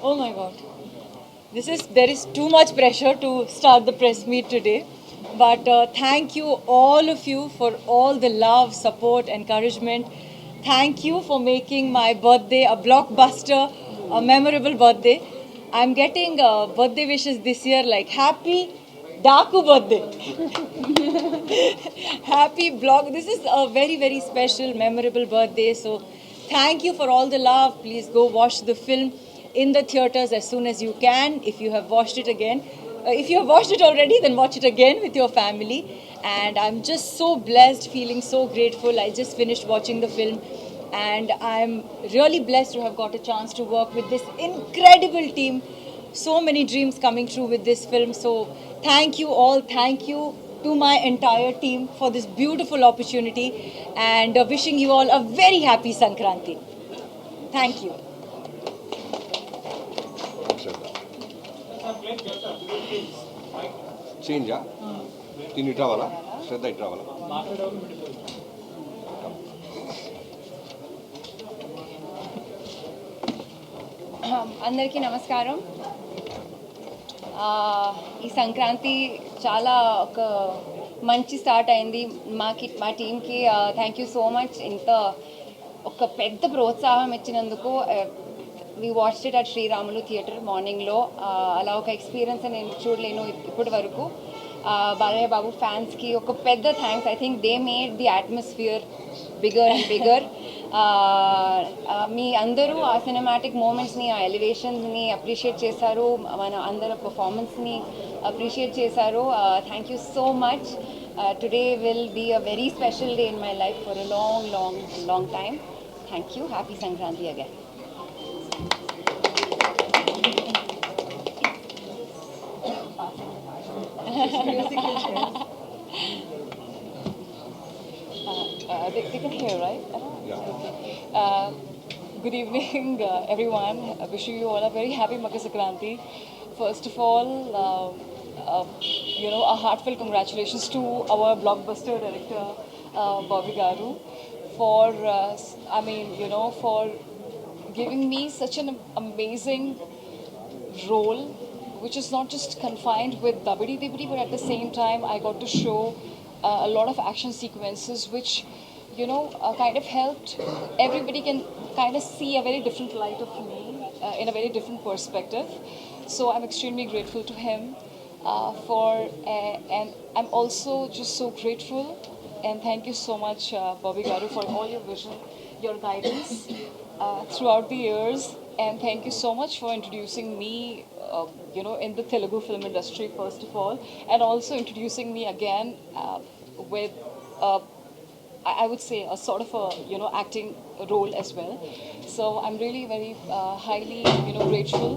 Oh my God. There is too much pressure to start the press meet today. But thank you, all of you, for all the love, support, encouragement. Thank you for making my birthday a blockbuster, a memorable birthday. I'm getting birthday wishes this year like happy Daku birthday. Happy blog. This is a very, very special, memorable birthday. So, thank you for all the love. Please go watch the film in the theaters as soon as you can. If you have watched it again, if you have watched it already, then watch it again with your family. And I'm just so blessed, feeling so grateful. I just finished watching the film, and I'm really blessed to have got a chance to work with this incredible team. So many dreams coming true with this film. So thank you all. Thank you to my entire team for this beautiful opportunity, and wishing you all a very happy Sankranti. Thank you. చేంజా దీన్ని ఇటు రావాలా శ్రద్ధ ఇటు రావాలా అందరికీ నమస్కారం. ఈ సంక్రాంతి చాలా ఒక మంచి స్టార్ట్ అయింది మా టీంకి. Thank you so much. ఇంత ఒక పెద్ద ప్రోత్సాహం ఇచ్చినందుకు. We watched it at Sriramulu theatre మార్నింగ్లో. అలా ఒక ఎక్స్పీరియన్స్ నేను చూడలేను ఇప్పటి వరకు. బాలయ్య బాబు ఫ్యాన్స్కి ఒక పెద్ద thanks. I think they made the atmosphere bigger and bigger. మీ అందరూ ఆ సినిమాటిక్ మూమెంట్స్ని, ఆ ఎలివేషన్స్ని అప్రిషియేట్ చేశారు. మన అందరి పర్ఫార్మెన్స్ని అప్రిషియేట్ చేశారు. Thank you so much. Today will be a very special day in my life for a long long long time. Thank you. Happy Sankranti again. They can hear, right? Yeah. Good evening, everyone. Wishing you all a very happy Makar Sankranti. First of all, a heartfelt congratulations to our blockbuster director, Bobby Garu, for for giving me such an amazing role, which is not just confined with Dabidi Dibidi, but at the same time I got to show a lot of action sequences, which kind of helped everybody can kind of see a very different light of me in a very different perspective. So I'm extremely grateful to him and I'm also just so grateful, and thank you so much, Bobby Garu, for all your vision, your guidance throughout the years, and thank you so much for introducing me in the Telugu film industry, first of all, and also introducing me again with I would say a sort of a acting role as well. So I'm really very highly grateful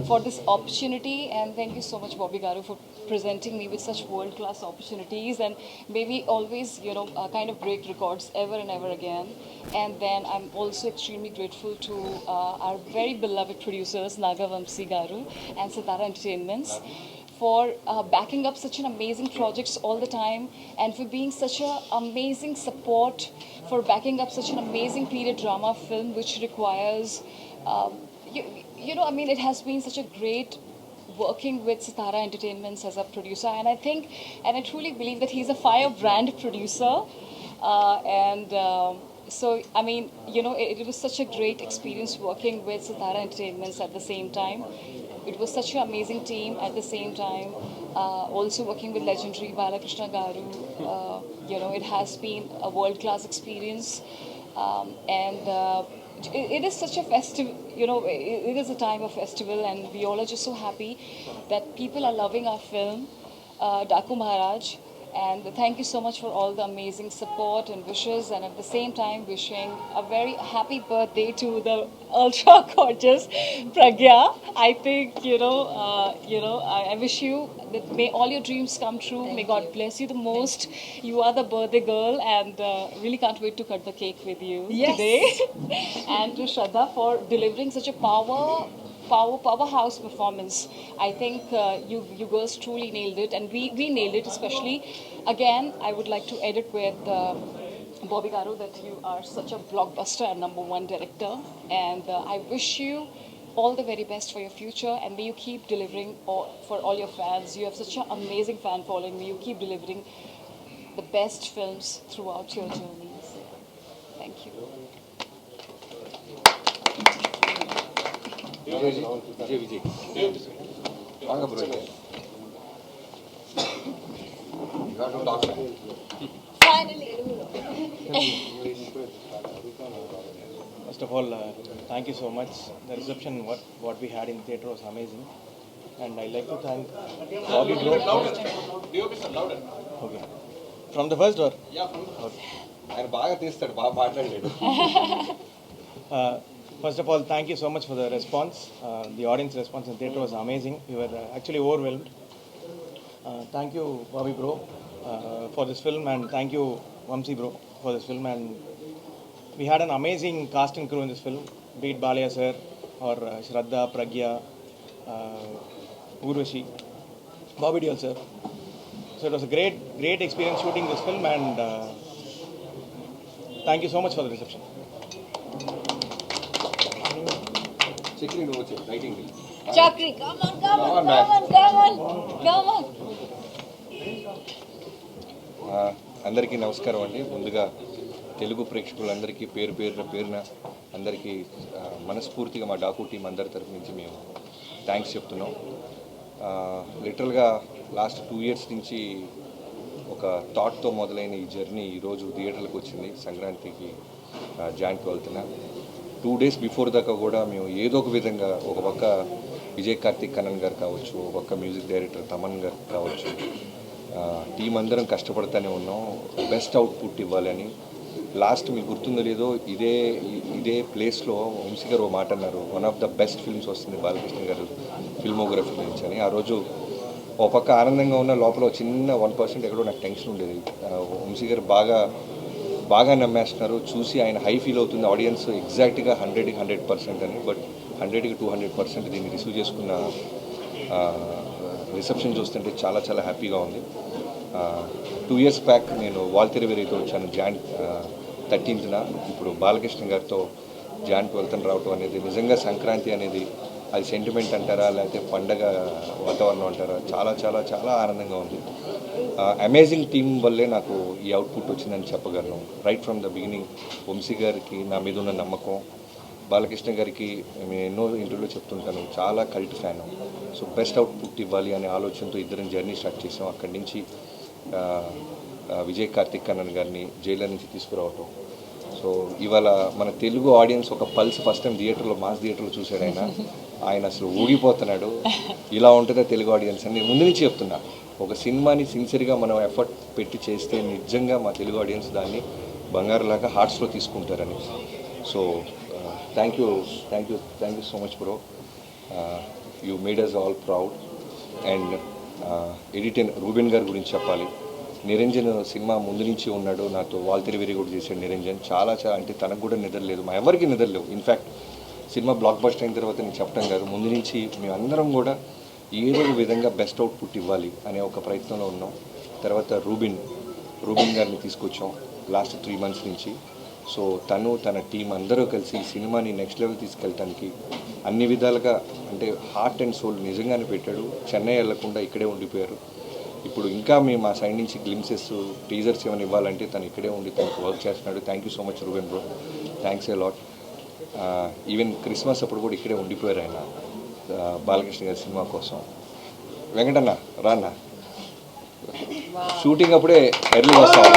for this opportunity, and thank you so much, Bobby Garu, for presenting me with such world-class opportunities, and maybe always kind of break records ever and ever again. And then I'm also extremely grateful to our very beloved producers, Nagavamsi Garu and Sitara Entertainments, for backing up such an amazing projects all the time, and for being such an amazing support, for backing up such an amazing period drama film, which requires, it has been such a great working with Sitara Entertainments as a producer, and I think, and I truly believe that he's a firebrand producer, and so it was such a great experience working with Sitara Entertainments at the same time. It was such an amazing team at the same time. Also working with legendary Balakrishna Garu, it has been a world-class experience, and it is such a festive, it is a time of festival, and we all are just so happy that people are loving our film, Daku Maharaj. And thank you so much for all the amazing support and wishes, and at the same time wishing a very happy birthday to the ultra gorgeous Pragya. I think I wish you that may all your dreams come true. May God bless you the most. You are the birthday girl, and really can't wait to cut the cake with you today. And to Shraddha for delivering such a powerhouse performance. I think you girls truly nailed it, and we nailed it especially. Again, I would like to edit with Bobby Garu that you are such a blockbuster and #1 director, and I wish you all the very best for your future, and may you keep delivering for all your fans. You have such an amazing fan following. May you keep delivering the best films throughout your journeys. Thank you. Vijay బాగా bro Finally. First of all, thank you so much. The reception, what we had in theatre was amazing, and I'd like to thank Bobby Bro. Okay, from the first or okay. ఆయన బాగా తీస్తాడు, బాగా మాట్లాడలేడు. First of all, thank you so much for the response. The audience response in theatre was amazing. We were actually overwhelmed. Thank you, Bobby Bro, for this film, and thank you, Vamsi Bro, for this film. And we had an amazing cast and crew in this film, be it Balia sir or Shraddha, Pragya, Urvashi, Bobby Deol sir. So it was a great experience shooting this film, and thank you so much for the reception. Chakri నువ్వు వచ్చే writing Chakri, come on, come on, Come on, come on, come on. అందరికీ నమస్కారం అండి. ముందుగా తెలుగు ప్రేక్షకులందరికీ పేరున అందరికీ మనస్ఫూర్తిగా మా డాకు టీం అందరి తరఫు నుంచి మేము థ్యాంక్స్ చెప్తున్నాం. లిటరల్గా లాస్ట్ 2 years నుంచి ఒక థాట్తో మొదలైన ఈ జర్నీ ఈరోజు థియేటర్లకు వచ్చింది. సంక్రాంతికి జాయింట్కి వెళ్తున్నా. 2 days బిఫోర్ దాకా కూడా మేము ఏదో ఒక విధంగా ఒక పక్క విజయ్ కార్తిక్ కన్నన్ గారు కావచ్చు, ఒక పక్క మ్యూజిక్ డైరెక్టర్ తమన్ గారు కావచ్చు, టీం అందరం కష్టపడుతూనే ఉన్నాం బెస్ట్ అవుట్పుట్ ఇవ్వాలని. లాస్ట్ మీకు గుర్తుందో లేదో ఇదే ప్లేస్లో వంశీ గారు ఓ మాట అన్నారు, one of the best films వస్తుంది బాలకృష్ణ గారు ఫిల్మోగ్రఫీ నుంచి అని. ఆ రోజు ఓ పక్క ఆనందంగా ఉన్న లోపల చిన్న 1% ఎక్కడో నాకు టెన్షన్ ఉండేది. వంశీ గారు బాగా నమ్మేస్తున్నారు, చూసి ఆయన హై ఫీల్ అవుతుంది ఆడియన్స్ ఎగ్జాక్ట్గా 100% అని. బట్ 100కి 200% దీన్ని రిసీవ్ చేసుకున్న రిసెప్షన్ చూస్తుంటే చాలా చాలా హ్యాపీగా ఉంది. 2 years బ్యాక్ నేను వాల్తెరవేరితో వచ్చాను జాన్ 13th. ఇప్పుడు బాలకృష్ణ గారితో జాన్కి వెళ్తాను రావటం అనేది నిజంగా సంక్రాంతి అనేది అది సెంటిమెంట్ అంటారా లేకపోతే పండగ వాతావరణం అంటారా, చాలా చాలా చాలా ఆనందంగా ఉంది. అమేజింగ్ టీం వల్లే నాకు ఈ అవుట్పుట్ వచ్చిందని చెప్పగలను. Right from the beginning Vamsi గారికి నా మీద ఉన్న నమ్మకం, బాలకృష్ణ గారికి నేను ఎన్నో ఇంటర్వ్యూలో చెప్తుంటాను చాలా cult fan. So best output ఇవ్వాలి అనే ఆలోచనతో ఇద్దరం జర్నీ స్టార్ట్ చేసాం. అక్కడి నుంచి విజయ్ కార్తిక్ కన్నన్ గారిని జైలర్ నుంచి తీసుకురావటం. సో ఇవాళ మన తెలుగు ఆడియన్స్ ఒక పల్స్ ఫస్ట్ టైం థియేటర్లో మాస్ థియేటర్లో చూశాడు ఆయన అసలు ఊగిపోతున్నాడు. ఇలా ఉంటుందా తెలుగు ఆడియన్స్ అని నేను ముందు నుంచి చెప్తున్నా. ఒక సినిమాని సిన్సియర్గా మనం ఎఫర్ట్ పెట్టి చేస్తే నిజంగా మా తెలుగు ఆడియన్స్ దాన్ని బంగారులాగా హార్ట్స్లో తీసుకుంటారని. So thank you so much bro. You made us all proud. And editor Ruben గారి గురించి చెప్పాలి. నిరంజన్ సినిమా ముందు నుంచి ఉన్నాడు నాతో, వాల్తెరవేరి కూడా చేశాడు నిరంజన్. చాలా అంటే తనకు కూడా నిద్రలేదు, మా ఎవరికి నిద్రలేవు. ఇన్ఫ్యాక్ట్ సినిమా బ్లాక్ బస్టర్ అయిన తర్వాత నేను చెప్పడం కాదు, ముందు నుంచి మేమందరం కూడా ఏదో ఒక విధంగా బెస్ట్ అవుట్పుట్ ఇవ్వాలి అనే ఒక ప్రయత్నంలో ఉన్నాం. తర్వాత రూబిన్ గారిని తీసుకొచ్చాం లాస్ట్ 3 months నుంచి. సో తన టీం అందరూ కలిసి ఈ సినిమాని నెక్స్ట్ లెవెల్ తీసుకెళ్ళటానికి అన్ని విధాలుగా అంటే హార్ట్ అండ్ సోల్ నిజంగానే పెట్టాడు. చెన్నై వెళ్లకుండా ఇక్కడే ఉండిపోయారు. ఇప్పుడు ఇంకా మేము మా సైడ్ నుంచి గ్లిమ్సెస్ టీజర్స్ ఏమైనా ఇవ్వాలంటే తను ఇక్కడే ఉండి తనకు వర్క్ చేస్తున్నాడు. Thank you so much Reuben bro, thanks a lot. Even Christmas అప్పుడు కూడా ఇక్కడే ఉండిపోయారు ఆయన బాలకృష్ణ గారి సినిమా కోసం. వెంకటన్న రాన్న షూటింగ్ అప్పుడే ఎర్లీ వస్తాను.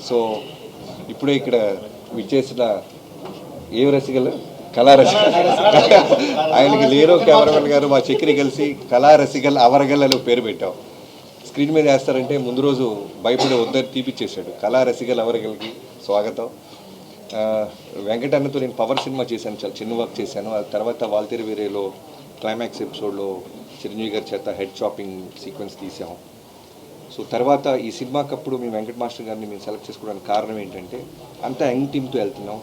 సో ఇప్పుడే ఇక్కడ విచ్చేసిన ఏ రసికలు కళారసికల్ ఆయనకి లేరో కెమెరామెన్ గారు మా చక్రి కలిసి కళారసికల్ అవరగల్ అని పేరు పెట్టాం. స్క్రీన్ మీద వేస్తారంటే ముందు రోజు భయపడి వద్దని తీపిచ్చేసాడు. కళారసికల్ అవరగల్కి స్వాగతం. వెంకటన్నతో నేను పవర్ సినిమా చేశాను, చాలా చిన్న వర్క్ చేశాను. ఆ తర్వాత వాల్తెరవేరేలో క్లైమాక్స్ ఎపిసోడ్లో చిరంజీవి గారి చేత హెడ్ చాపింగ్ సీక్వెన్స్ తీసాం. సో తర్వాత ఈ సినిమాకప్పుడు మేము వెంకట మాస్టర్ గారిని మేము సెలెక్ట్ చేసుకోవడానికి కారణం ఏంటంటే అంతా యంగ్ టీమ్తో వెళ్తున్నాం.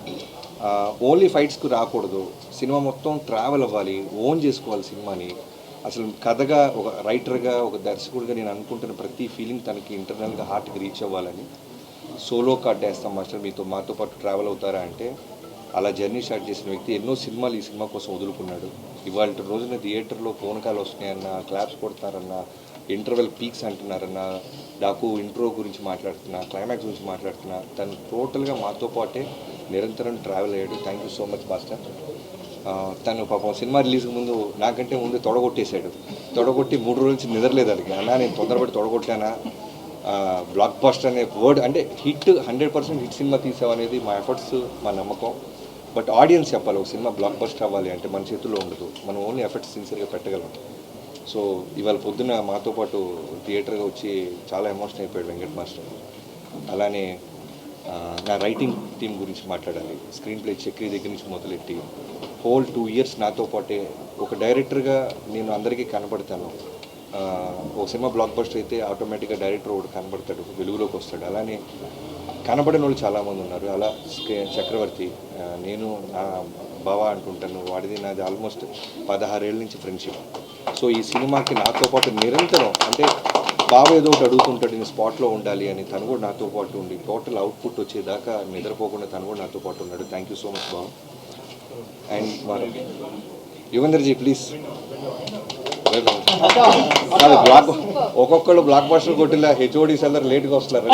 ఓన్లీ ఫైట్స్కు రాకూడదు, సినిమా మొత్తం ట్రావెల్ అవ్వాలి, ఓన్ చేసుకోవాలి సినిమాని. అసలు కథగా ఒక రైటర్గా ఒక దర్శకుడిగా నేను అనుకుంటున్న ప్రతి ఫీలింగ్ తనకి ఇంటర్నల్గా హార్ట్కి రీచ్ అవ్వాలని సోలో కార్డ్ వేస్తాం మాస్టర్, మాతో పాటు ట్రావెల్ అవుతారా అంటే అలా జర్నీ స్టార్ట్ చేసిన వ్యక్తి ఎన్నో సినిమాలు ఈ సినిమా కోసం వదులుకున్నాడు. ఇవాళ రోజున థియేటర్లో ఫోన్ కాల్ వస్తున్నాయన్న, క్లాప్స్ కొడతారన్న, ఇంటర్వెల్ పీక్స్ అంటున్నారన్న, డాకు ఇంట్రో గురించి మాట్లాడుతున్నా, క్లైమాక్స్ గురించి మాట్లాడుతున్నా, తను టోటల్గా మాతో పాటే నిరంతరం ట్రావెల్ అయ్యాడు. Thank you so much master. తను పాపం సినిమా రిలీజ్కి ముందు నాకంటే ముందు తొడగొట్టేశాడు. తొడగొట్టి 3 రోజుల నుంచి నిద్రలేదు అడిగి. అన్నా నేను తొందరపడి తొడగొట్టానా, బ్లాక్ బస్టర్ అనే వర్డ్ అంటే హిట్ 100% హిట్ సినిమా తీసామనేది మా ఎఫర్ట్స్, మా నమ్మకం. బట్ ఆడియన్స్ చెప్పాలి ఒక సినిమా బ్లాక్ బస్టర్ అవ్వాలి అంటే మన చేతుల్లో ఉండదు. మనం ఓన్లీ ఎఫర్ట్స్ సిన్సియర్గా పెట్టగలం. సో ఇవాళ పొద్దున్న మాతో పాటు థియేటర్గా వచ్చి చాలా ఎమోషన్ అయిపోయాడు వెంకట్ మాస్టర్. అలానే నా రైటింగ్ టీం గురించి మాట్లాడాలి. స్క్రీన్ ప్లే చక్రి దగ్గర నుంచి మొదలెట్టి హోల్ 2 years నాతో పాటే ఒక డైరెక్టర్గా నేను అందరికీ కనబడతాను. ఒక సినిమా బ్లాక్ బస్టర్ అయితే ఆటోమేటిక్గా డైరెక్టర్ ఒకటి కనబడతాడు, వెలుగులోకి వస్తాడు. అలానే కనబడిన వాళ్ళు చాలామంది ఉన్నారు. అలా చక్రవర్తి, నేను నా బావ అంటుంటాను, వాడిది నాది ఆల్మోస్ట్ 16 ఏళ్ళ నుంచి ఫ్రెండ్షిప్. సో ఈ సినిమాకి నాతో పాటు నిరంతరం అంటే బావ ఏదో ఒకటి అడుగుతుంటాడు, నేను స్పాట్లో ఉండాలి అని, తను కూడా నాతో పాటు ఉండి టోటల్ అవుట్పుట్ వచ్చేదాకా నిద్రపోకుండా తను కూడా నాతో పాటు ఉన్నాడు. థ్యాంక్ యూ సో మచ్ బావ. అండ్ మన యుగంధర్జీ ప్లీజ్. బ్లాక్ ఒక్కొక్కళ్ళు బ్లాక్ బస్టర్ కొట్టిలా హెచ్ఓడీస్ అందరు లేట్గా వస్తున్నారు.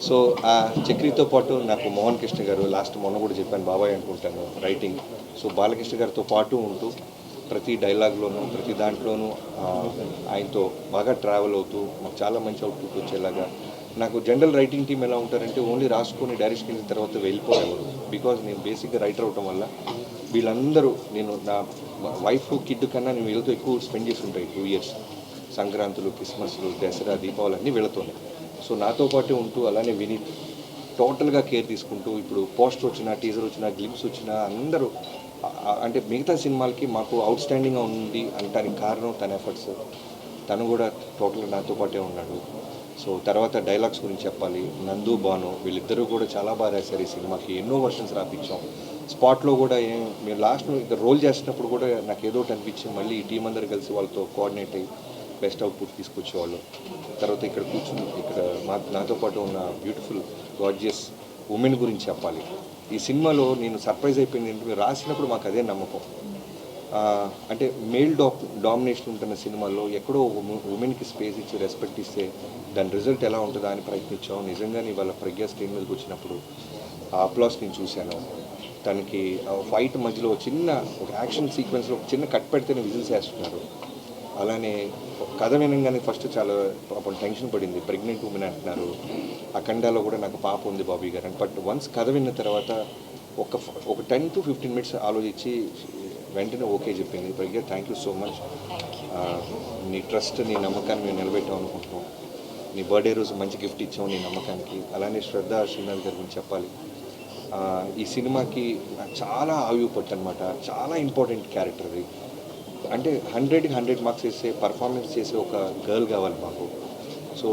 సో ఆ చక్రితో పాటు నాకు మోహన్ కృష్ణ గారు, లాస్ట్ మొన్న కూడా చెప్పాను బాబాయ్ అనుకుంటాను, రైటింగ్. సో బాలకృష్ణ గారితో పాటు ఉంటూ ప్రతి డైలాగ్లోనూ ప్రతి దాంట్లోనూ ఆయనతో బాగా ట్రావెల్ అవుతూ మాకు చాలా మంచి అవుట్పుట్ వచ్చేలాగా. నాకు జనరల్ రైటింగ్ టీం ఎలా ఉంటారంటే ఓన్లీ రాసుకొని డైరెక్షన్ వెళ్ళిన తర్వాత వెళ్ళిపోయేవారు. బికాజ్ నేను బేసిక్గా రైటర్ అవటం వల్ల వీళ్ళందరూ, నేను నా వైఫ్ కిడ్ కన్నా నేను వీళ్ళతో ఎక్కువ స్పెండ్ చేసి ఉంటాయి 2 years. సంక్రాంతులు, క్రిస్మస్లు, దసరా, దీపావళి అన్నీ వీళ్ళతోనే. సో నాతో పాటే ఉంటూ అలానే వినీత్ టోటల్గా కేర్ తీసుకుంటూ ఇప్పుడు పోస్టర్ వచ్చినా, టీజర్ వచ్చినా, గ్లిమ్స్ వచ్చినా అందరూ అంటే మిగతా సినిమాలకి మాకు అవుట్ స్టాండింగ్గా ఉంది అనటానికి కారణం తన ఎఫర్ట్స్. తను కూడా టోటల్గా నాతో పాటే ఉన్నాడు. సో తర్వాత డైలాగ్స్ గురించి చెప్పాలి. నందు, బాను వీళ్ళిద్దరూ కూడా చాలా బాగా రాశారు ఈ సినిమాకి. ఎన్నో వర్షన్స్ రాపించాం. స్పాట్లో కూడా మేము లాస్ట్లో ఇక్కడ రోల్ చేస్తున్నప్పుడు కూడా నాకు ఏదో ఒకటి అనిపించి మళ్ళీ ఈ టీం అందరు కలిసి వాళ్ళతో కోఆర్డినేట్ అయ్యి బెస్ట్ అవుట్పుట్ తీసుకొచ్చేవాళ్ళు. తర్వాత ఇక్కడ కూర్చుని ఇక్కడ నాతో పాటు ఉన్న బ్యూటిఫుల్ గార్జియస్ ఉమెన్ గురించి చెప్పాలి. ఈ సినిమాలో నేను సర్ప్రైజ్ అయిపోయింది ఏంటంటే రాసినప్పుడు మాకు అదే నమ్మకం. అంటే మేల్ డామినేషన్ ఉంటున్న సినిమాల్లో ఎక్కడో ఉమెన్కి స్పేస్ ఇచ్చి రెస్పెక్ట్ ఇస్తే దాని రిజల్ట్ ఎలా ఉంటుందా అని ప్రయత్నించాం. నిజంగానే వాళ్ళ ప్రజ్ఞ స్క్రీన్ మీదకి వచ్చినప్పుడు ఆ అప్లాస్ నేను చూశాను. తనకి ఫైట్ మధ్యలో చిన్న ఒక యాక్షన్ సీక్వెన్స్లో ఒక చిన్న కట్ పెడితేనే విజిల్స్ వేస్తున్నారు. అలానే కథ వినగానే ఫస్ట్ చాలా పాపం టెన్షన్ పడింది. ప్రెగ్నెంట్ ఉమెన్ అంటున్నారు. అఖండాలో కూడా నాకు పాప ఉంది బాబీ గారు అని. బట్ వన్స్ కథ విన్న తర్వాత ఒక 10 to 15 minutes ఆలోచించి వెంటనే ఓకే చెప్పింది. ప్రజ్ఞ థ్యాంక్ యూ సో మచ్. నీ ట్రస్ట్, నీ నమ్మకాన్ని మేము నిలబెట్టాం అనుకుంటున్నాం. నీ బర్త్డే రోజు మంచి గిఫ్ట్ ఇచ్చాం నీ నమ్మకానికి. అలానే శ్రద్ధ శ్రీనాథ్ గారి గురించి చెప్పాలి. ఈ సినిమాకి నాకు చాలా ఆయుపట్టు అనమాట. చాలా ఇంపార్టెంట్ క్యారెక్టర్ అది. అంటే 100కి 100 మార్క్స్ వేసే పర్ఫార్మెన్స్ చేసే ఒక గర్ల్ కావాలి మాకు. సో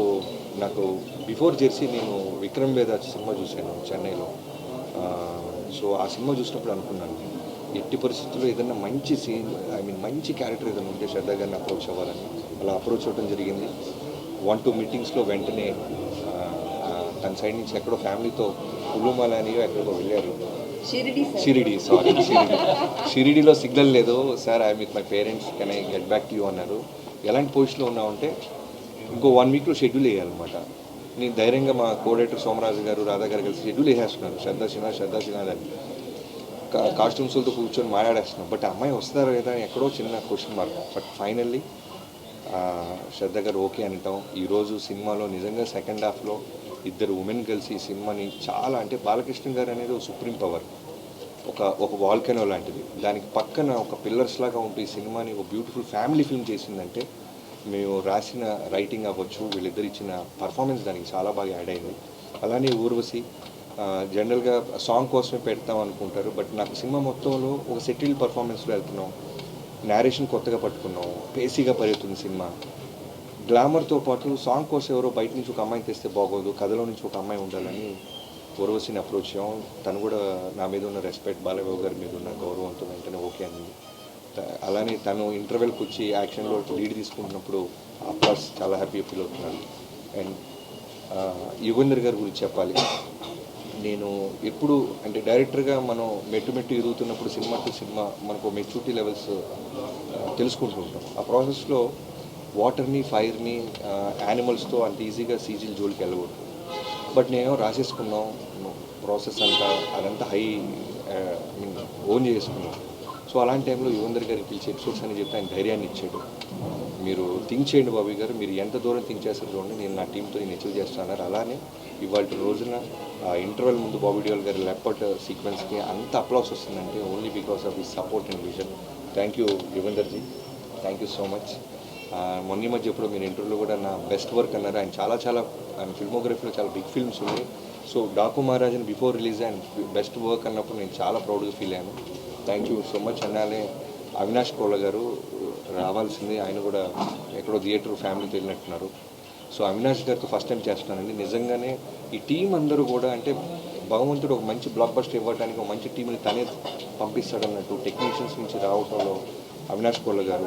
నాకు బిఫోర్ జెర్సీ నేను విక్రమ్ వేద సినిమా చూశాను చెన్నైలో. సో ఆ సినిమా చూసినప్పుడు అనుకున్నాను ఎట్టి పరిస్థితుల్లో ఏదైనా మంచి సీన్, మంచి క్యారెక్టర్ ఏదైనా ఉంటే శ్రద్ధ గారిని అప్రోచ్ అవ్వాలని. అలా అప్రోచ్ అవ్వడం జరిగింది. 1-2 మీటింగ్స్లో వెంటనే తన సైడ్ నుంచి ఎక్కడో ఫ్యామిలీతో కులుమాల అనియో ఎక్కడికో వెళ్ళారు. షిరిడీలో సిగ్నల్ లేదు sir, I with my parents, can I get back to you అన్నారు. ఎలాంటి పొజిషన్లో ఉన్నామంటే ఇంకో 1 weekలో షెడ్యూల్ వేయాలన్నమాట. నేను ధైర్యంగా మా కోడైరెక్టర్ సోమరాజు గారు, రాధా గారు కలిసి షెడ్యూల్ వేసేస్తున్నారు. శ్రద్ధ సిన్హా అని కాస్ట్యూమ్స్లతో కూర్చొని మాట్లాడేస్తున్నాం. బట్ అమ్మాయి వస్తారా లేదా ఎక్కడో చిన్న క్వశ్చన్ మార్క్. బట్ ఫైనల్లీ శ్రద్ధ గారు ఓకే అంటాం. ఈరోజు సినిమాలో నిజంగా సెకండ్ హాఫ్లో 2 ఉమెన్ కలిసి ఈ సినిమాని చాలా, అంటే బాలకృష్ణ గారు అనేది ఒక సుప్రీం పవర్, ఒక వాల్కెనో లాంటిది. దానికి పక్కన ఒక పిల్లర్స్ లాగా ఉంటూ ఈ సినిమాని ఒక బ్యూటిఫుల్ ఫ్యామిలీ ఫిల్మ్ చేసిందంటే మేము రాసిన రైటింగ్ అవ్వచ్చు, వీళ్ళిద్దరు ఇచ్చిన పర్ఫార్మెన్స్ దానికి చాలా బాగా యాడ్ అయింది. అలానే ఊర్వశి జనరల్గా సాంగ్ కోసమే పెడతాం అనుకుంటారు. బట్ నాకు సినిమా మొత్తంలో ఒక సెటిల్ పర్ఫార్మెన్స్లో వెళ్తున్నాం. నేరేషన్ కొత్తగా పట్టుకున్నాం. పేసీగా పరిగెత్తుంది సినిమా. గ్లామర్తో పాటు సాంగ్ కోసం ఎవరో బయట నుంచి ఒక అమ్మాయిని తెస్తే బాగోదు, కథలో నుంచి ఒక అమ్మాయి ఉండాలని ఊర్వశిని అప్రోచ్ అయ్యాం. తను కూడా నా మీద ఉన్న రెస్పెక్ట్, బాలబాబు గారి మీద ఉన్న గౌరవంతో వెంటనే ఓకే అనింది. అలానే తను ఇంటర్వెల్కి వచ్చి యాక్షన్లో లీడ్ తీసుకుంటున్నప్పుడు అప్లాస్ చాలా హ్యాపీగా ఫీల్ అవుతున్నాను. అండ్ యుగేందర్ గారి గురించి చెప్పాలి. నేను ఎప్పుడు అంటే డైరెక్టర్గా మనం మెట్టు మెట్టు ఎదుగుతున్నప్పుడు సినిమా టు సినిమా మనకు మెచ్యూరిటీ లెవెల్స్ తెలుసుకుంటూ ఉంటాం. ఆ ప్రాసెస్లో వాటర్ని ఫైర్ని యానిమల్స్తో అంత ఈజీగా సీజీల జోలికి వెళ్ళకూడదు. బట్ నేను రాసేసుకున్నాం ప్రాసెస్ అంతా అదంతా హై ఓన్ చేసుకున్నాం. సో అలాంటి టైంలో యువందర్ గారికి పిలిచి ఎపిసోడ్స్ అని చెప్తే ఆయన ధైర్యాన్ని ఇచ్చాడు. మీరు థింక్ చేయండి బాబీ గారు, మీరు ఎంత దూరం థింక్ చేస్తారు చూడండి, నేను నా టీంతో నేను అచీవ్ చేస్తాను. అలానే ఇవాళ రోజున ఇంటర్వెల్ ముందు బాబీ డియోల్ గారి లెపర్ట్ సీక్వెన్స్కి అంత అప్లాస్ వస్తుందంటే only because of his support and vision. Thank you యువందర్జీ, థ్యాంక్ యూ సో మచ్. మొన్న మధ్య ఎప్పుడు మీరు ఇంటర్వ్యూలో కూడా నా బెస్ట్ వర్క్ అన్నారు. ఆయన ఆయన ఫిల్మోగ్రఫీలో చాలా బిగ్ ఫిల్మ్స్ ఉన్నాయి. సో డాకు మహారాజన్ బిఫోర్ రిలీజ్ ఆయన బెస్ట్ వర్క్ అన్నప్పుడు నేను చాలా ప్రౌడ్గా ఫీల్ అయ్యాను. Thank you so much. అన్నాలే అవినాష్ కోళ్ళ గారు రావాల్సింది, ఆయన కూడా ఎక్కడో థియేటర్ ఫ్యామిలీతో వెళ్ళినట్టున్నారు. సో అవినాష్ గారితో ఫస్ట్ టైం చేస్తున్నానండి. నిజంగానే ఈ టీం అందరూ కూడా అంటే భగవంతుడు ఒక మంచి బ్లాక్ బస్టర్ ఇవ్వడానికి ఒక మంచి టీంని తనే పంపిస్తాడన్నట్టు టెక్నీషియన్స్ నుంచి రావటంలో అవినాష్ కోళ్ళ గారు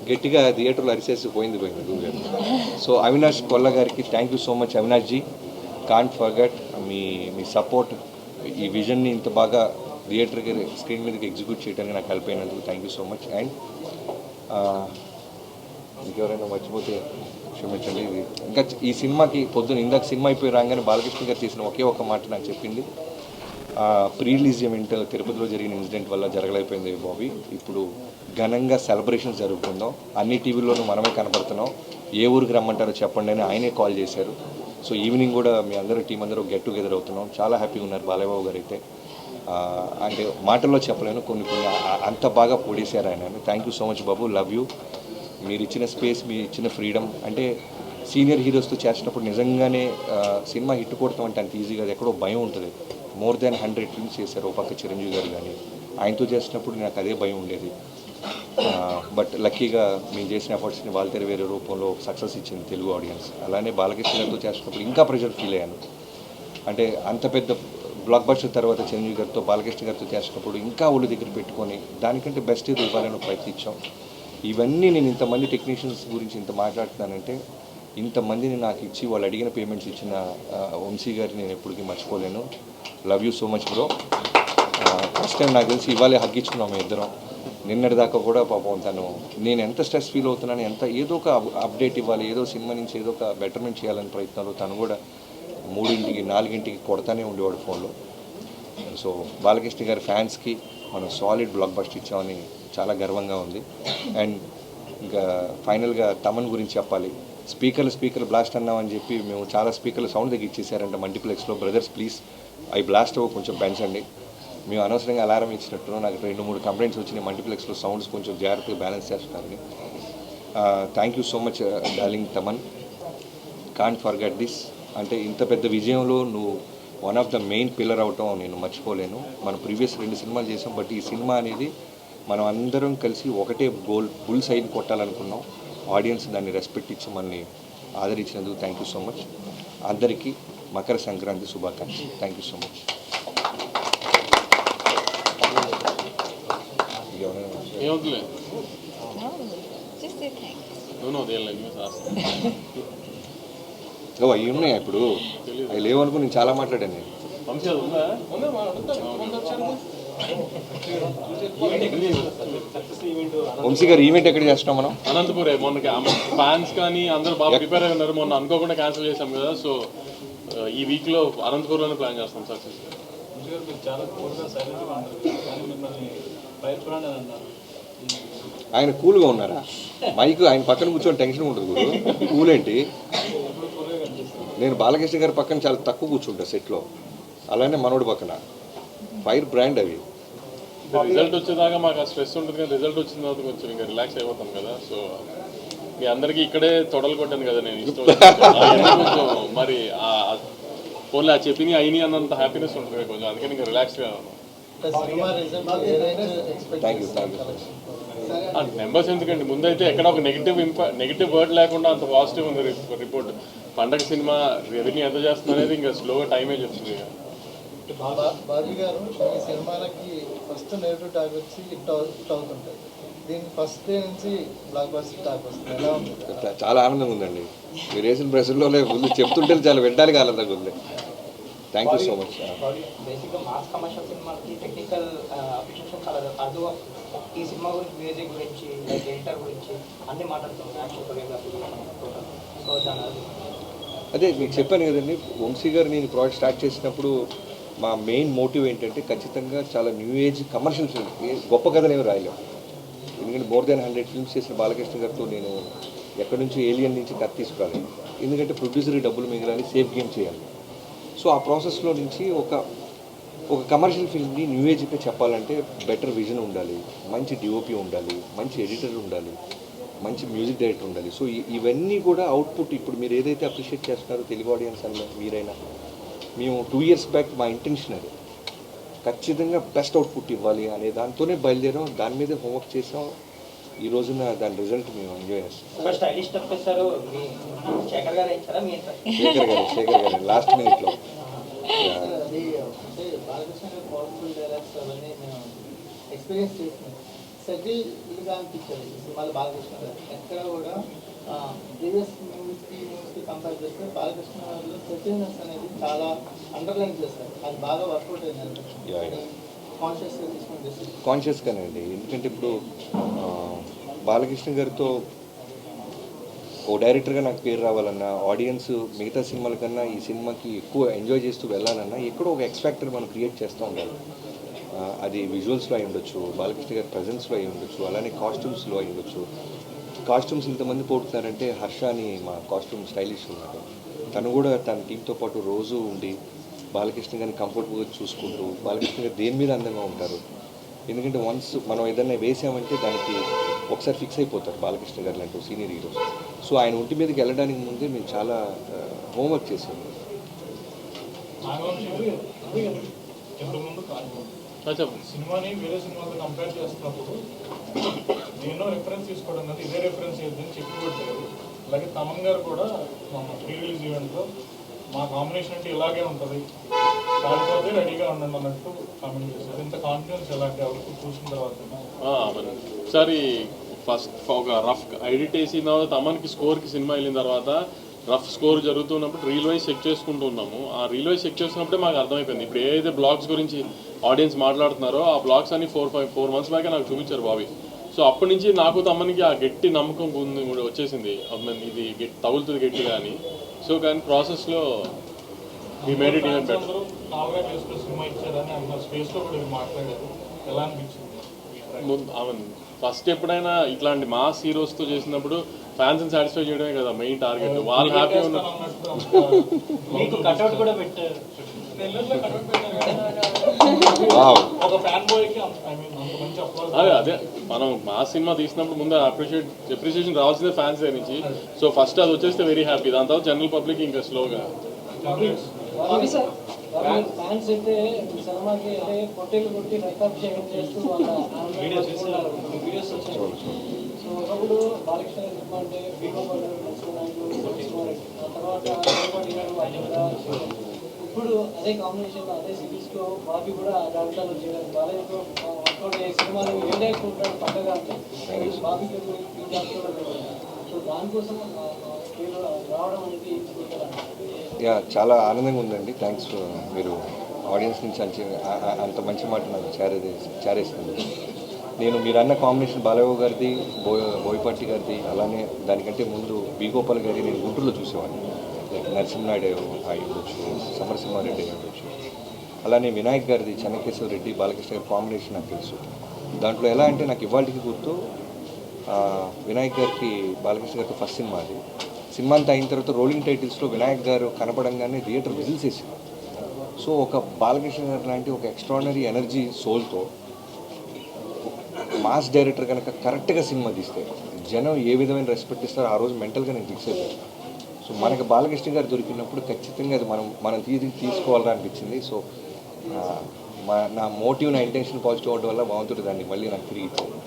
గట్టిగా థియేటర్లో అరిసేసి పోయింది గురుగారు. సో అవినాష్ కొల్ల గారికి thank you so much. Avinash ji, can't forget మీ సపోర్ట్, ఈ విజన్ని ఇంత బాగా థియేటర్కి స్క్రీన్ మీదకి ఎగ్జిక్యూట్ చేయడానికి నాకు హెల్ప్ అయినందుకు thank you so much. And ఇంకెవరైనా మర్చిపోతే క్షమించండి. ఇది ఇంకా ఈ సినిమాకి ఇందాక సినిమా అయిపోయి రాగానే బాలకృష్ణ గారు చేసిన ఒకే ఒక మాట నాకు చెప్పింది, ప్రీ రిలీజ్ ఈవెంట్ తిరుపతిలో జరిగిన ఇన్సిడెంట్ వల్ల జరగలేకపోయింది బాబీ, ఇప్పుడు ఘనంగా సెలబ్రేషన్స్ జరుపుకుందాం, అన్ని టీవీల్లోనూ మనమే కనపడుతున్నాం, ఏ ఊరికి రమ్మంటారో చెప్పండి అని ఆయనే కాల్ చేశారు. సో ఈవినింగ్ కూడా మీ అందరూ టీం అందరూ గెట్ టుగెదర్ అవుతున్నాం. చాలా హ్యాపీగా ఉన్నారు బాలయ్యబాబు గారు అయితే. అంటే మాటల్లో చెప్పలేను, కొన్ని అంత బాగా పొడిశారు ఆయన. Thank you so much Babu, love you. మీరు ఇచ్చిన స్పేస్, మీరు ఇచ్చిన ఫ్రీడమ్, అంటే సీనియర్ హీరోస్తో చేసినప్పుడు నిజంగానే సినిమా హిట్ కొడతాం అంటే అంత ఈజీగా ఎక్కడో భయం ఉంటుంది. మోర్ దాన్ 100 ఫిల్మ్స్ చేశారు ఒక పక్క చిరంజీవి గారు, కానీ ఆయనతో చేసినప్పుడు నాకు అదే భయం ఉండేది. బట్ లక్కీగా మేము చేసిన ఎఫర్ట్స్ని వాళ్ళ వేరే రూపంలో సక్సెస్ ఇచ్చింది తెలుగు ఆడియన్స్. అలానే బాలకృష్ణ గారితో చేసినప్పుడు ఇంకా ప్రెషర్ ఫీల్ అయ్యాను. అంటే అంత పెద్ద బ్లాక్ బస్టర్ తర్వాత చిరంజీవి గారితో బాలకృష్ణ గారితో చేసినప్పుడు ఇంకా ఒళ్ళు దగ్గర పెట్టుకొని దానికంటే బెస్ట్ ఏదో ఇవ్వాలని ప్రయత్నించాం. ఇవన్నీ నేను ఇంతమంది టెక్నీషియన్స్ గురించి ఇంత మాట్లాడుతున్నానంటే ఇంతమందిని నాకు ఇచ్చి వాళ్ళు అడిగిన పేమెంట్స్ ఇచ్చిన వంశీ గారిని నేను ఎప్పటికీ మర్చిపోలేను. Love you so much bro. First time నాకు తెలిసి ఇవాళే హగ్గించుకున్నాం మేము ఇద్దరం. నిన్నటి దాకా కూడా పాపం నేను ఎంత స్ట్రెస్ ఫీల్ అవుతున్నాను, ఏదో ఒక అప్డేట్ ఇవ్వాలి, ఏదో సినిమా నుంచి ఏదో ఒక బెటర్మెంట్ చేయాలని ప్రయత్నాలు, తను కూడా 3ంటికి 4ంటికి కొడతానే ఉండేవాడు ఫోన్లో. సో బాలకృష్ణ గారి ఫ్యాన్స్కి మనం సాలిడ్ బ్లాక్ బస్టర్ ఇచ్చామని చాలా గర్వంగా ఉంది. అండ్ ఇంకా ఫైనల్గా తమన్ గురించి చెప్పాలి. స్పీకర్లు బ్లాస్ట్ అన్నామని చెప్పి మేము చాలా స్పీకర్లు సౌండ్ దగ్గర ఇచ్చేసారంట మల్టీప్లెక్స్లో. బ్రదర్స్ ప్లీజ్ అవి బ్లాస్ట్ అవ్వ కొంచెం పెంచండి. మేము అనవసరంగా అలారం ఇచ్చినట్టు నాకు 2-3 కంప్లైంట్స్ వచ్చినాయి, మల్టీప్లెక్స్లో సౌండ్స్ కొంచెం జాగ్రత్తగా బ్యాలెన్స్ చేస్తున్నారని. Thank you so much darling Thaman, can't forget this. అంటే ఇంత పెద్ద విజయంలో నువ్వు one of the main pillar అవటం నేను మర్చిపోలేను. మనం ప్రీవియస్ 2 సినిమాలు చేసాం, బట్ ఈ సినిమా అనేది మనం అందరం కలిసి ఒకటే బుల్ సైడ్ కొట్టాలనుకున్నాం. ఆడియన్స్ దాన్ని రెస్పెక్ట్ ఇచ్చి మనల్ని ఆదరించినందుకు థ్యాంక్ యూ సో మచ్. అందరికీ మకర సంక్రాంతి శుభాకాంక్షలు. Thank you so much. అవి ఉన్నాయా ఇప్పుడు? అవి లేవనుకో నేను చాలా మాట్లాడాను. నేను వంశీ గారు ఈవెంట్ ఎక్కడ చేస్తున్నాం మనం? అనంతపురే. మొన్న ఫ్యాన్స్ కానీ అందరూ బాగా ప్రిపేర్ అయి ఉన్నారు. మొన్న అనుకోకుండా క్యాన్సిల్ చేశాం కదా, సో ఈ వీక్లో అనంతపురంలోనే ప్లాన్ చేస్తాం సక్సెస్. ఆయన కూల్గా ఉన్నారా? మైక్ ఆయన పక్కన కూర్చొని టెన్షన్ ఉంటుంది గురు. కూల్ ఏంటి? నేను బాలకృష్ణ గారి పక్కన చాలా తక్కువ కూర్చుంటా సెట్లో, అలానే మనోడి పక్కన. ఫైర్ బ్రాండ్ అవి. రిజల్ట్ వచ్చేదాకా మాకు ఆ స్ట్రెస్ ఉంటుంది, కానీ రిజల్ట్ వచ్చిన తర్వాత కొంచెం ఇంకా రిలాక్స్ అయిపోతాం కదా. సో మీ అందరికీ ఇక్కడే తొడలు కొట్టాను కదా నేను, ఇష్టం కొంచెం మరి ఫోన్లో చెప్పినవి అయినాయి అన్నంత హ్యాపీనెస్ ఉంటుంది కొంచెం, అందుకని ఇంకా రిలాక్స్గా ఉన్నాను. నెంబర్స్ ఎందుకండి, ముందైతే ఎక్కడ ఒక నెగిటివ్ వర్డ్ లేకుండా అంత పాజిటివ్ ఉంది రిపోర్ట్. పండగ సినిమా రెవెన్యూ ఎంత చేస్తుంది అనేది ఇంకా స్లోగా టైమే చెప్తుంది. బాబీ గారు ఈ సినిమాలకి ఫస్ట్ నెగిటివ్ టాక్ వచ్చి హిట్ అవుతుంటాయి, దీని ఫస్ట్ డే నుంచి బ్లాక్ బస్టర్ టాక్ వస్తుంది, ఎలా ఉంది? చాలా ఆనందంగా ఉందండి. మీరు వేసిన ప్రశ్నలోనే ముందు చెప్తుంటే చాలా వినడానికి ఆనందంగా ఉంది. Thank you so much. బేసిక్గా మాస్ కమర్షియల్ సినిమాకి టెక్నికల్ అప్రిషియేషన్ చాలా అర్థం. ఈ సినిమా గురించి, మ్యూజిక్ గురించి, లైక్ ఎడిటర్ గురించి అన్నీ మాట్లాడుతున్నాం, యాక్షన్ కొరియోగ్రఫీ టోటల్. సో దాని అదే మీకు చెప్పాను కదండి, వంశీ గారు నేను ప్రాజెక్ట్ స్టార్ట్ చేసినప్పుడు మా మెయిన్ మోటివ్ ఏంటంటే ఖచ్చితంగా చాలా న్యూ ఏజ్ కమర్షియల్ ఫిల్మ్, గొప్ప కథలు ఏమి రాయలేము. ఎందుకంటే మోర్ దాన్ 100 ఫిల్మ్స్ చేసిన బాలకృష్ణ గారితో నేను ఎక్కడి నుంచి ఏలియన్ నుంచి కథ తీసుకురాలేదు. ఎందుకంటే ప్రొడ్యూసర్కి డబ్బులు మిగలాలి, సేఫ్ గేమ్ చేయాలి. సో ఆ ప్రాసెస్లో నుంచి ఒక కమర్షియల్ ఫిల్మ్ని న్యూ ఏజ్గా చెప్పాలంటే బెటర్ విజన్ ఉండాలి, మంచి డిఓపి ఉండాలి, మంచి ఎడిటర్ ఉండాలి, మంచి మ్యూజిక్ డైరెక్టర్ ఉండాలి. సో ఇవన్నీ కూడా అవుట్పుట్ ఇప్పుడు మీరు ఏదైతే అప్రిషియేట్ చేస్తున్నారో తెలుగు ఆడియన్స్ అన్న మీరైనా, మేము 2 years బ్యాక్ మా ఇంటెన్షన్ అది ఖచ్చితంగా బెస్ట్ అవుట్పుట్ ఇవ్వాలి అనే దాంతోనే బయలుదేరాం, దాని మీదే హోంవర్క్ చేసాం. ఈ రోజున దాని రిజల్ట్ మేము ఎంజాయ్ చేస్తాం. ఒక స్టైలిష్ స్టెప్ ఇస్తారు, మీ శేఖర్ గారు ఇచ్చారా మీ శేఖర్ గారు లాస్ట్ మినిట్లో. అది అంటే బాలకృష్ణ గారు పవర్ఫుల్ డైలాగ్స్ అవన్నీ మేము ఎక్స్పీరియన్స్ చేసినాం. సెటిల్ ఇదిగా అనిపించారు ఈ సినిమాలో బాలకృష్ణ గారు. ఎక్కడ కూడా ప్రీవియస్ మూవీస్కి కంపేర్ చేస్తే బాలకృష్ణ గారిలో సెటిల్నెస్ అనేది చాలా అండర్లైన్ చేస్తారు. అది బాగా వర్కౌట్ అయింది కాన్షియస్గా తీసుకుని డెసిషన్. కాన్షియస్గానే అండి. ఎందుకంటే ఇప్పుడు బాలకృష్ణ గారితో ఓ డైరెక్టర్గా నాకు పేరు రావాలన్నా, ఆడియన్స్ మిగతా సినిమాల కన్నా ఈ సినిమాకి ఎక్కువ ఎంజాయ్ చేస్తూ వెళ్ళాలన్నా ఎక్కడో ఒక ఎక్స్ఫాక్టర్ మనం క్రియేట్ చేస్తూ ఉండాలి. అది విజువల్స్లో అయి ఉండొచ్చు, బాలకృష్ణ గారి ప్రజెన్స్లో అయి ఉండొచ్చు, అలానే కాస్ట్యూమ్స్లో అయి ఉండొచ్చు. కాస్ట్యూమ్స్ ఇంతమంది పోతున్నారంటే హర్ష అని మా కాస్ట్యూమ్ స్టైలిష్ ఉన్నాడు, తను కూడా తన టీంతో పాటు రోజు ఉండి బాలకృష్ణ గారిని కంఫర్టబుల్గా చూసుకుంటూ, బాలకృష్ణ గారు దేని మీద అందంగా ఉంటారు. ఎందుకంటే వన్స్ మనం ఏదైనా వేసామంటే దానికి ఒకసారి ఫిక్స్ అయిపోతారు బాలకృష్ణ గారు లాంటి సీనియర్ హీరోస్. సో ఆయన ఒంటి మీదకి వెళ్ళడానికి ముందే మేము చాలా హోంవర్క్ చేసాము. సినిమాని వేరే సినిమాతో కంపేర్ చేస్తున్నప్పుడు ఎన్నో రిఫరెన్స్ తీసుకోవడం కదా, ఇదే రిఫరెన్స్ ఏదని చెప్పి పెట్టారు. అలాగే తమన్ గారు కూడా మా ప్రీ రిలీజ్ ఈవెంట్లో మా కాంబినేషన్ అంటే ఇలాగే ఉంటుంది, కాకపోతే రెడీగా ఉండండి అన్నట్టు కామెంట్ చేశారు. ఇంత కాన్ఫిడెన్స్ ఎలాంటి ఎవరికి చూసిన తర్వాత ఒకసారి ఫస్ట్ ఒక రఫ్ ఎడిట్ వేసిన తర్వాత తమన్కి స్కోర్కి సినిమా వెళ్ళిన తర్వాత రఫ్ స్కోర్ జరుగుతున్నప్పుడు రీల్ వైజ్ చెక్ చేసుకుంటూ ఉన్నాము. ఆ రీల్ వైజ్ చెక్ చేసినప్పుడే మాకు అర్థమైపోయింది ఇప్పుడు ఏదైతే బ్లాగ్స్ గురించి ఆడియన్స్ మాట్లాడుతున్నారో ఆ బ్లాగ్స్ అన్ని 4 months బ్యాకే నాకు చూపించారు బాబీ. సో అప్పటి నుంచి నాకు తమ్మనికి ఆ గట్టి నమ్మకం వచ్చేసింది, ఇది తగులుతుంది గట్టిగా అని. సో కానీ ప్రాసెస్లో ఈ made it even better. Cinema ఇచ్చారని అంత స్పేస్లో కూడా మాట్లాడారు, ఎలా అనిపించింది? ఫస్ట్ ఎప్పుడైనా ఇట్లాంటి మాస్ హీరోస్తో చేసినప్పుడు ఫ్యాన్స్ని సాటిస్ఫై చేయడమే కదా మెయిన్ టార్గెట్. వాళ్ళు హ్యాపీగా ఉన్నారు. కట్అవుట్ కూడా పెట్టారు. అదే మనం మాస్ సినిమా తీసినప్పుడు ముందు అప్రిషియేషన్ రావాల్సిందే ఫ్యాన్స్ దగ్గర నుంచి. సో ఫస్ట్ అది వచ్చేస్తే వెరీ హ్యాపీ, దాని తర్వాత జనరల్ పబ్లిక్ ఇంకా స్లోగా. ఫ్యాన్స్ అయితే సినిమాకి పొట్టేలు కొట్టి రక్తాభిషేకం చేస్తూ వీడియోస్ వచ్చాయి. సో ఒకప్పుడు బాలకృష్ణ సినిమా అంటే బీమా తర్వాత ఇప్పుడు అదే కాంబినేషన్లో అదే సిరీస్లో బాబీ కూడా జాబితాలో వచ్చేయాలి. బాలయ్యతో వర్కౌట్ అయ్యే సినిమాలు ఏదైకుంటాడు పక్కగా అంటే బాబీకి ఈ జాబితాలో పెట్టారు. సో దానికోసం రావడం అనేది చాలా ఆనందంగా ఉందండి. థ్యాంక్స్. మీరు ఆడియన్స్ నుంచి అంత మంచి మాట నాకు చేరేస్తుంది. నేను మీరు అన్న కాంబినేషన్ బాలయ్య గారిది, బోయపాటి గారిది, అలానే దానికంటే ముందు బి గోపాల్ గారి నేను గుంటూరులో చూసేవాడిని. లైక్ నరసింహనాయుడు అయి ఉండొచ్చు, సమరసింహారెడ్డి అయి ఉండొచ్చు, అలానే వినాయక్ గారిది చెన్నకేశ్వర రెడ్డి, బాలకృష్ణ గారి కాంబినేషన్ నాకు తెలుసు. దాంట్లో ఎలా అంటే నాకు ఇవాళకి గుర్తు వినాయక్ గారికి బాలకృష్ణ గారితో ఫస్ట్ సినిమా అది. సినిమా అంతా అయిన తర్వాత రోలింగ్ టైటిల్స్లో వినాయక్ గారు కనపడంగానే థియేటర్ విజిల్స్ వేసింది. సో ఒక బాలకృష్ణ గారు లాంటి ఒక ఎక్స్ట్రాడినరీ ఎనర్జీ సోల్తో మాస్ డైరెక్టర్ కనుక కరెక్ట్గా సినిమా తీస్తే జనం ఏ విధమైన రెస్పెక్ట్ ఇస్తారో ఆ రోజు మెంటల్గా నేను ఫిక్స్ అయిపోయాను. సో మనకు బాలకృష్ణ గారు దొరికినప్పుడు ఖచ్చితంగా అది మనం తీసుకోవాలని అనిపించింది. సో నా మోటివ్, నా ఇంటెన్షన్ పాజిటివ్ అవడం వల్ల బాగుంటుంది, దాన్ని మళ్ళీ నాకు తిరిగి ఇచ్చాను.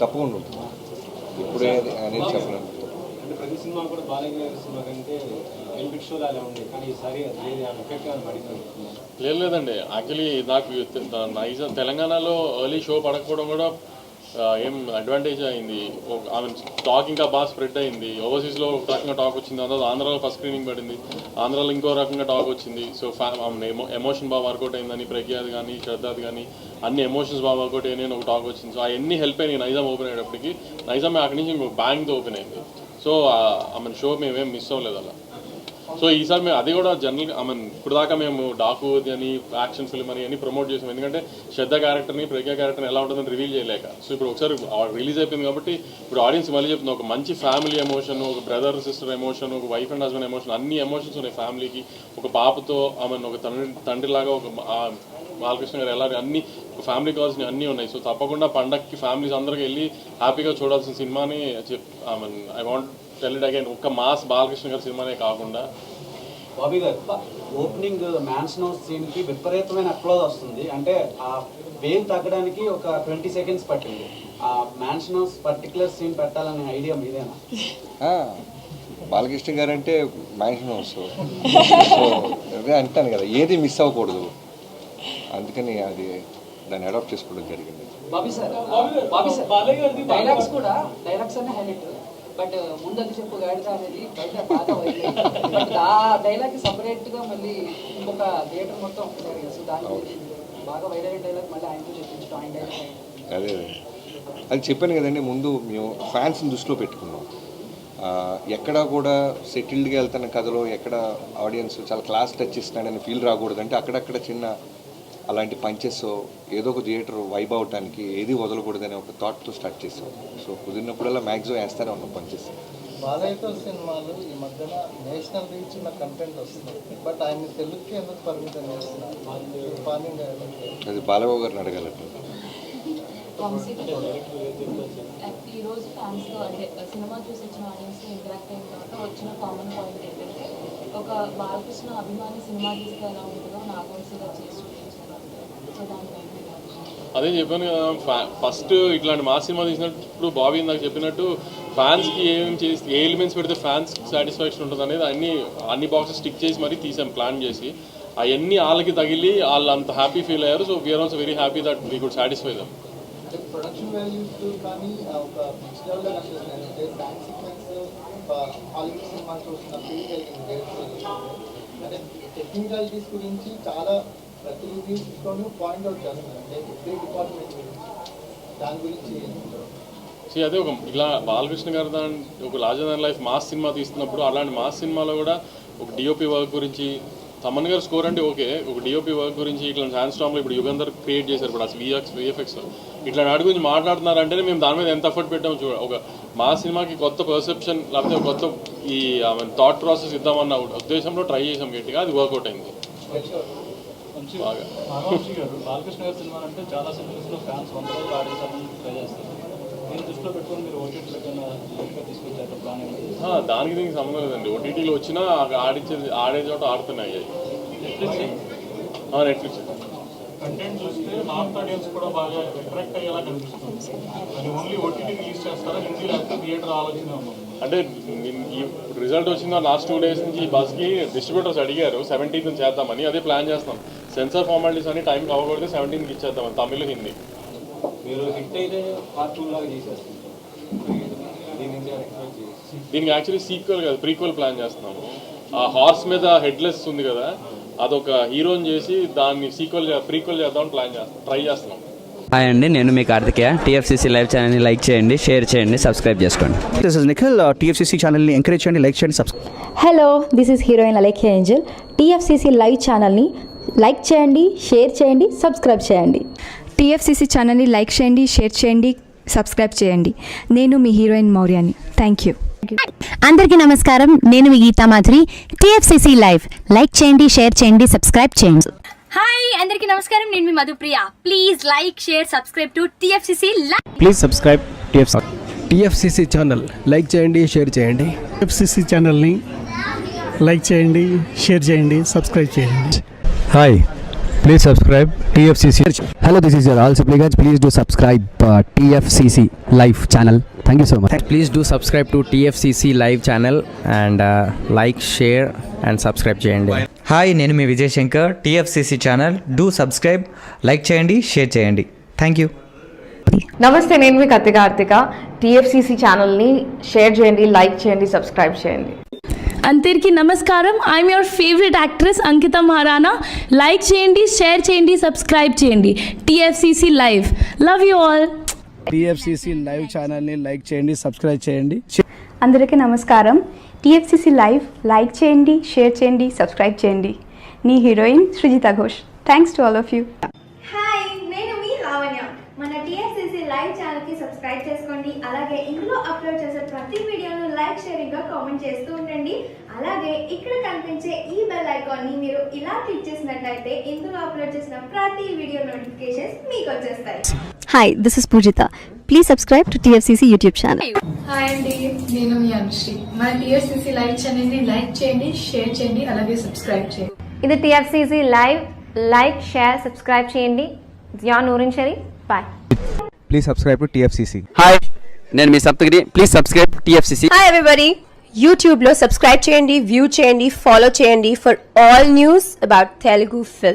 తప్పకుండా ఉంటుంది. ఇప్పుడే అనేది చెప్పలేము. ప్రతి సినిమా కూడా బాలయ్య గారి సినిమా కంటే బెనిఫిట్ షోలు అలా ఉంది, కానీ ఈసారి అది లేదు, ఆ ఎఫెక్ట్ పడింది. లేదండి, యాక్చువల్లీ నాకు నైజాం తెలంగాణలో ఎర్లీ షో పడకపోవడం కూడా ఏం అడ్వాంటేజ్ అయింది. ఐ మీన్ టాక్ ఇంకా బాగా స్ప్రెడ్ అయింది. ఓవర్సీస్లో ఒక రకంగా టాక్ వచ్చింది, అందులో ఆంధ్రాలో ఫస్ట్ స్క్రీనింగ్ పడింది, ఆంధ్రాలో ఇంకో రకంగా టాక్ వచ్చింది. సో ఎమోషన్ బాగా వర్కౌట్ అయిందని ప్రజ్ఞాది కానీ శ్రద్ధాది కానీ అన్ని ఎమోషన్స్ బాగా వర్కౌట్ అయ్యాయని ఒక టాక్ వచ్చింది. సో అవన్నీ హెల్ప్ అయినాయి నైజాం ఓపెన్ అయ్యేటప్పటికి. నైజాం అక్కడి నుంచి బ్యాంక్తో ఓపెన్ అయింది. సో ఐ మీన్ షో మేమేం మిస్ అవ్వలేదు అలా. సో ఈసారి మేము అది కూడా జనరల్గా ఐ మీన్ ఇప్పుడు దాకా మేము డాకు అని యాక్షన్ ఫిల్మ్ అని ప్రమోట్ చేసాం, ఎందుకంటే శ్రద్ధ క్యారెక్టర్ని ప్రజ్ఞా క్యారెక్టర్ని ఎలా ఉంటుందని రివీల్ చేయలేక. సో ఇప్పుడు ఒకసారి రిలీజ్ అయిపోయింది కాబట్టి ఇప్పుడు ఆడియన్స్ మళ్ళీ చెప్తుంది, ఒక మంచి ఫ్యామిలీ ఎమోషన్, ఒక బ్రదర్ సిస్టర్ ఎమోషన్, ఒక వైఫ్ అండ్ హస్బెండ్ ఎమోషన్, అన్ని ఎమోషన్స్ ఉన్నాయి ఫ్యామిలీకి. ఒక పాపతో ఐ మీన్ ఒక తండ్రిలాగా ఒక బాలకృష్ణ గారు ఎలా అన్ని ఫ్యామిలీ కావాల్సిన అన్నీ ఉన్నాయి. సో తప్పకుండా పండగకి ఫ్యామిలీస్ అందరికి వెళ్ళి హ్యాపీగా చూడాల్సిన సినిమాని I mean I want tell it again, ఒక్క మాస్ బాలకృష్ణ గారి సినిమానే కాకుండా. బాబీ గారు, ఓపెనింగ్ మ్యాన్షన్ హౌస్ సీన్కి విపరీతమైన అప్లోజ్ వస్తుంది, అంటే ఆ వేవ్ తగ్గడానికి ఒక 20 seconds పట్టింది. ఆ మ్యాన్షన్ హౌస్ పర్టికులర్ సీన్ పెట్టాలనే ఐడియా మీదేనా? బాలకృష్ణ గారు అంటే మ్యాన్షన్ హౌస్. సో అదే అంటాను కదా, ఏది మిస్ అవ్వకూడదు, అందుకని అది దాన్ని అడాప్ట్ చేసుకోవడం జరిగింది. బాబీ సార్ డైలాగ్స్ అనే హైలైట్, బట్ ముందు చెప్పు గాడిద అనేది బయట బాగా వైరల్, బట్ ఆ డైలాగ్ సపరేట్గా మళ్ళీ ఇంకొక థియేటర్ మొత్తం ఉంటారు కదా, సో దానికి బాగా వైరల్ డైలాగ్ మళ్ళీ ఆయనతో చెప్పించడం, ఆయన డైలాగ్ అదే అది చెప్పాను కదండి, ముందు మేము ఫ్యాన్స్ని దృష్టిలో పెట్టుకున్నాం. ఎక్కడా కూడా సెటిల్డ్గా వెళ్తున్న కథలో ఎక్కడ ఆడియన్స్ చాలా క్లాస్ టచ్ ఇస్తున్నాడని ఫీల్ రాకూడదు, అంటే అక్కడక్కడ చిన్న అలాంటి పంచెస్ ఏదో ఒక థియేటర్ వైబ్ అవటానికి ఏది వదలకూడదని ఒక థాట్తో స్టార్ట్ చేసాం. సో కుదిరినప్పుడల్లా మ్యాక్సిమం వేస్తూనే ఉన్నాం పంచెస్. బాలయ్యతో సినిమాలు ఈ మధ్యన నేషనల్ రీచ్ ఉన్న కంటెంట్ వస్తుంది, బట్ ఆయన తెలుగుకి ఎందుకు పరిమితం చేస్తున్నారు? అది బాలబాబు గారిని అడగలండి. ఈరోజు ఫ్యాన్స్తో అంటే సినిమా చూసి వచ్చిన ఆడియన్స్తో ఇంటరాక్ట్ అయిన తర్వాత వచ్చిన కామన్ పాయింట్ ఏంటంటే, ఒక బాలకృష్ణ అభిమాని సినిమా తీస్తే ఎలా ఉంటుందో నాగవంశీగా చేసి చూపించారు. సో దానిపైన అదే చెప్పాను కదా, ఫస్ట్ ఇట్లాంటి మా సినిమా తీసినప్పుడు బాబీ ఇందాక చెప్పినట్టు ఫ్యాన్స్కి ఏమేమి చేసి ఏ ఎలిమెంట్స్ పెడితే ఫ్యాన్స్ సాటిస్ఫాక్షన్ ఉంటుంది అనేది అన్ని బాక్సెస్ స్టిక్ చేసి మరీ తీసాం ప్లాన్ చేసి. అవన్నీ వాళ్ళకి తగిలి వాళ్ళు అంత హ్యాపీ ఫీల్ అయ్యారు. So we are also very happy that we could satisfy them. Production values కానీ ఒక నెక్స్ట్ లెవెల్లో కనిపిస్తుంది. అంటే డాన్స్ సీక్వెన్స్ హాలీవుడ్ సినిమా చూస్తున్నప్పుడు అంటే టెక్నికాలిటీస్ గురించి చాలా ప్రతి రివ్యూస్లోనూ పాయింట్ అవుట్ చేస్తున్నారు, అంటే ఎవ్రీ డిపార్ట్మెంట్ గురించి. దాని గురించి అదే ఒక ఇలా బాలకృష్ణ గారు ఒక larger than life mass cinema తీస్తున్నప్పుడు అలాంటి మాస్ సినిమాలో కూడా ఒక డిఓపి వర్క్ గురించి, తమన్ గారు స్కోర్ అంటే ఓకే, ఒక డిఓపి వర్క్ గురించి ఇట్లాంటి హ్యాండ్ స్టామ్లో ఇప్పుడు యుగంధర్ క్రియేట్ చేశారు, ఇప్పుడు అసలు విఎఫ్ఎక్స్ ఇట్లాంటి వాటి గురించి మాట్లాడుతున్నారంటేనే మేము దాని మీద ఎంత ఎఫర్ట్ పెట్టాము చూడ. ఒక మా సినిమాకి కొత్త పర్సెప్షన్ లేకపోతే కొత్త ఈ థాట్ ప్రాసెస్ ఇద్దామన్న ఉద్దేశంలో ట్రై చేసాం గట్టిగా, అది వర్కౌట్ అయింది బాగా. నాగవంశీ గారు బాలకృష్ణ గారి సినిమా అంటే చాలా సినిమాస్లో ఫ్యాన్స్ 100 రోజులు ఆడించాలని ట్రై చేస్తారు. దీన్ని దృష్టిలో పెట్టుకొని మీరు ఓటీటీలో తీసుకొచ్చారు ప్లాన్? దానికి దీనికి సంబంధం లేదండి, ఓటీటీలో వచ్చినా ఆడే చోట ఆడుతున్నాయి. నెట్ఫ్లిక్స్ కంటెంట్ చూస్తే నార్త్ ఆడియన్స్ కూడా బాగా అట్రాక్ట్ అయ్యేలా కనిపిస్తుంది. అది ఓన్లీ ఓటీటీ రిలీజ్ చేస్తారా, హిందీ లేకపోతే థియేటర్ ఆలోచన ఉంది? అంటే ఈ రిజల్ట్ వచ్చిందో లాస్ట్ 2 days నుంచి బస్కి డిస్ట్రిబ్యూటర్స్ అడిగారు 17th నుంచి చేద్దామని, అదే ప్లాన్ చేస్తాం. సెన్సార్ ఫార్మాలిటీస్ అని టైం అవ్వకూడదు, 17th ఇచ్చేద్దామని, తమిళ్ హిందీ. మీరు హిట్ అయితే పార్ట్ 2 లాగా చేసేస్తారు. దీనికి యాక్చువల్లీ సీక్వెల్ కాదు, ప్రీక్వెల్ ప్లాన్ చేస్తున్నాము. ఆ హార్స్ మీద హెడ్లెస్ ఉంది కదా, అదొక హీరోని చేసి దాన్ని ప్రీక్వెల్ చేద్దామని ట్రై చేస్తున్నాం. హాయ్ అండి, నేను మీ కార్తికేయ. టీఎఫ్సీసీ లైవ్ ఛానల్ని లైక్ చేయండి, షేర్ చేయండి, సబ్స్క్రైబ్ చేసుకోండి. This is Nikhil. టీఎఫ్సీసీ ఛానల్ని ఎంకరేజ్ చేయండి, లైక్ చేయండి, subscribe. Hello, this is heroine Alekhya angel. TFCC live ఛానల్ని లైక్ చేయండి, షేర్ చేయండి, సబ్స్క్రైబ్ చేయండి. టీఎఫ్సీసీ ఛానల్ని లైక్ చేయండి, షేర్ చేయండి, సబ్స్క్రైబ్ చేయండి. నేను మీ హీరోయిన్ మౌర్యాని. Thank you. అందరికీ నమస్కారం, నేను మీ Geetha Madhuri. TFCC live like చేయండి, షేర్ చేయండి, సబ్స్క్రైబ్ చేయండి. హాయ్ అందరికీ నమస్కారం, నేను మీ Madhupriya. Please like, share, subscribe to TFCC live. Please subscribe TFCC channel. Like చేయండి, షేర్ చేయండి. టీఎఫ్సీసీ ఛానల్ని లైక్ చేయండి, షేర్ చేయండి, సబ్స్క్రైబ్ చేయండి. Hi, Please subscribe TFCC. Hello, this is your all supplicants. Please do subscribe TFCC Live channel. Thank you so much. Please do subscribe to TFCC Live channel and like, share and subscribe చేయండి. హాయ్, నేను మీ Vijay Shankar. TFCC channel do subscribe, like చేయండి, share చేయండి. Thank you. నమస్తే, నేను మీ Karthika. TFCC ఛానల్ని షేర్ చేయండి, లైక్ చేయండి, సబ్స్క్రైబ్ చేయండి. అందరికీ నమస్కారం. I'm your favourite actress Ankita Maharana. Like చేయండి, షేర్ చేయండి, సబ్స్క్రైబ్ చేయండి. TFCC live. Love you all. TFCC live ఛానల్ని లైక్ చేయండి, సబ్స్క్రైబ్ చేయండి. అందరికీ నమస్కారం. TFCC లైవ్ లైక్ చేయండి, షేర్ చేయండి, సబ్స్క్రైబ్ చేయండి. నీ heroine Srujitha Ghosh. Thanks to all of you. Hi, నేను మీ లావణ్య. మన TFCC లైవ్ ఛానల్కి సబ్స్క్రైబ్ చేసుకోండి. అలాగే ఇందులో అప్లోడ్ చేసే ప్రతి వీడియోను లైక్, షేరింగ్గా కామెంట్ చేస్తూ ఉండండి. అలాగే ఇక్కడ కనిపించే ఈ బెల్ ఐకాన్ని మీరు ఇలా క్లిక్ చేసినట్లయితే ఇందులో అప్లోడ్ చేసిన ప్రతి వీడియో నోటిఫికేషన్స్ మీకు వచ్చేస్తాయి. Hi, this is Poojitha. Please subscribe to TFCC YouTube channel. Hi అండి, నేను మీ అనుశ్రీ. మన TFCC లైవ్ ఛానల్ని లైక్ చేయండి, షేర్ చేయండి, అలాగే సబ్స్క్రైబ్ చేయండి. ఇది TFCC live. Like, share, subscribe చేయండి. Zia Noorin Sharif. Bye. Please subscribe to TFCC. Hi, నేను మీ Saptagiri. Please subscribe TFCC. Hi everybody, యూట్యూబ్లో సబ్స్క్రైబ్ చేయండి, వ్యూ చేయండి, ఫాలో చేయండి for all news about Telugu film.